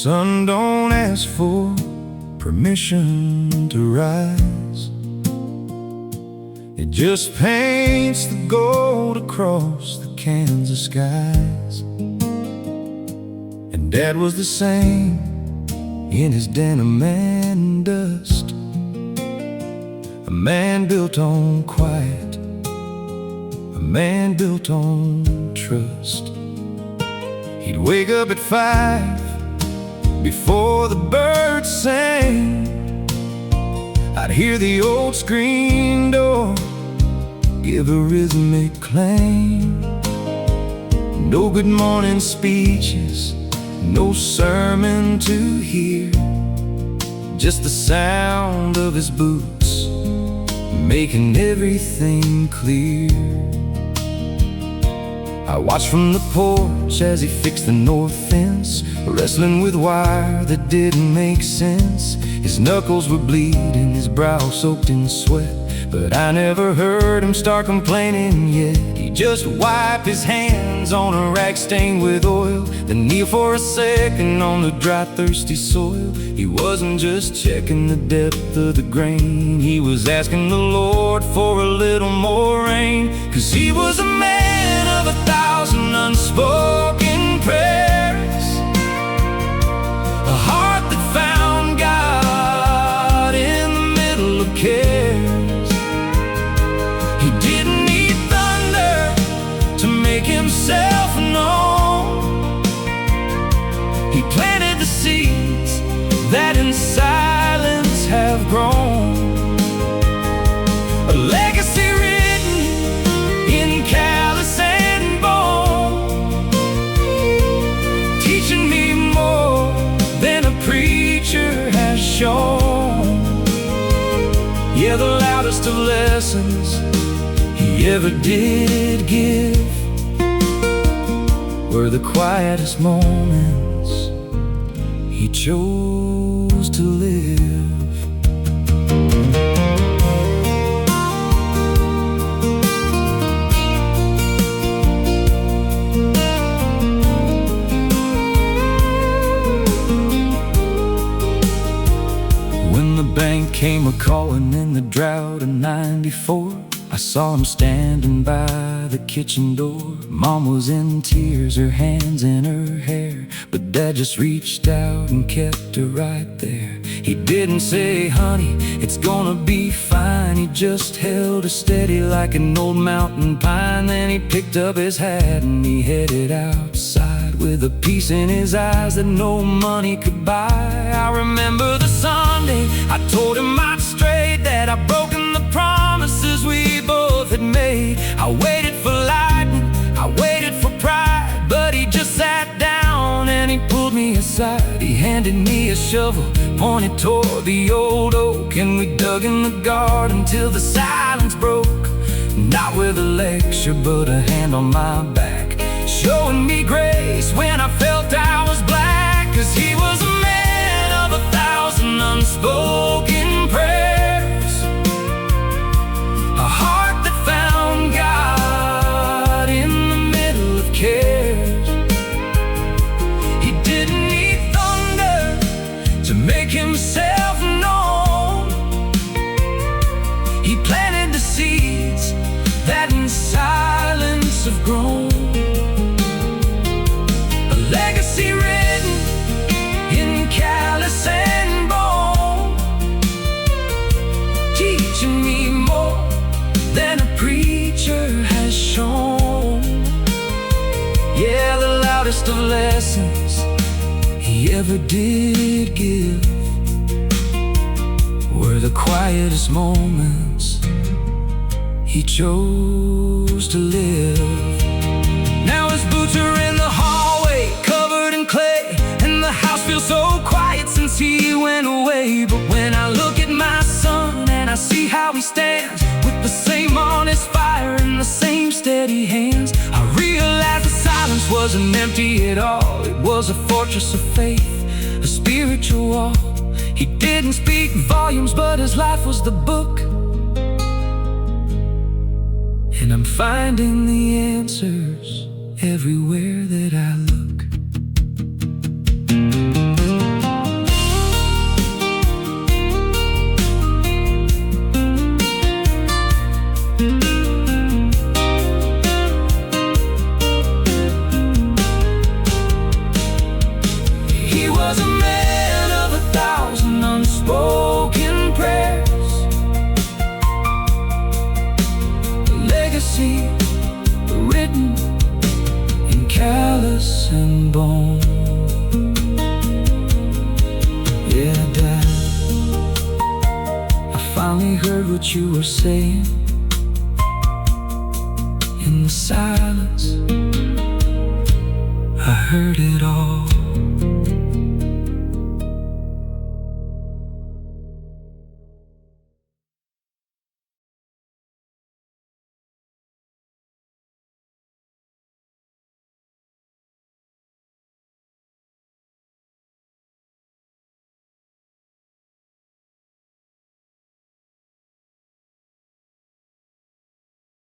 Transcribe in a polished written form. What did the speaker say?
sun don't ask for permission to rise. It just paints the gold across the Kansas skies. And Dad was the same in his denim and dust, a man built on quiet, a man built on trust. He'd wake up at 5 before the birds sang. I'd hear the old screen door give a rhythmic clang. No good morning speeches, no sermon to hear, just the sound of his boots making everything clear. I watched from the porch as he fixed the north fence, wrestling with wire that didn't make sense. His knuckles were bleeding, his brow soaked in sweat, but I never heard him start complaining yet. He just wiped his hands on a rag stained with oil, then kneel for a second on the dry, thirsty soil. He wasn't just checking the depth of the grain, he was asking the Lord for a little more rain. 'Cause he was a man of 1,000 unspoken prayers, a heart that found God in the middle of cares. He didn't need thunder to make himself known. He planted the seeds that in silence have grown, a legacy written in callous and bone, teaching me more than a preacher has shown. Yeah, the loudest of lessons he ever did give were the quietest moments he chose to live. When the bank came a-calling in the drought of '94, I saw him standing by the kitchen door. Mom was in tears, her hands in her hair, but Dad just reached out and kept her right there. He didn't say, "Honey, it's gonna be fine." He just held her steady like an old mountain pine. Then he picked up his hat and he headed outside with a peace in his eyes that no money could buy. I remember the Sunday I told him I'd strayed, that I'd broken the promises we both had made. I waited for lightning, I waited for pride, but he just sat down and he pulled me aside. He handed me a shovel, pointed toward the old oak, and we dug in the garden till the silence broke. Not with a lecture, but a hand on my back, showing me grace when I felt I was black. 'Cause he was a man of 1,000 unspoken prayers, a heart that found God in the middle of cares. He didn't need thunder to make himself known. He planted the seeds that in silence have grown, a legacy written in callous and bone, teaching me more than a preacher has shown. Yeah, the loudest of lessons he ever did give were the quietest moments he chose to live. Now his boots are in the hallway, covered in clay, and the house feels so quiet since he went away. But when I look at my son and I see how he stands, with the same honest fire and the same steady hands, I realize the silence wasn't empty at all. It was a fortress of faith, a spiritual wall. He didn't speak volumes, but his life was the book, and I'm finding the answers everywhere that I look. finally heard what you were saying. In the silence, I heard it all.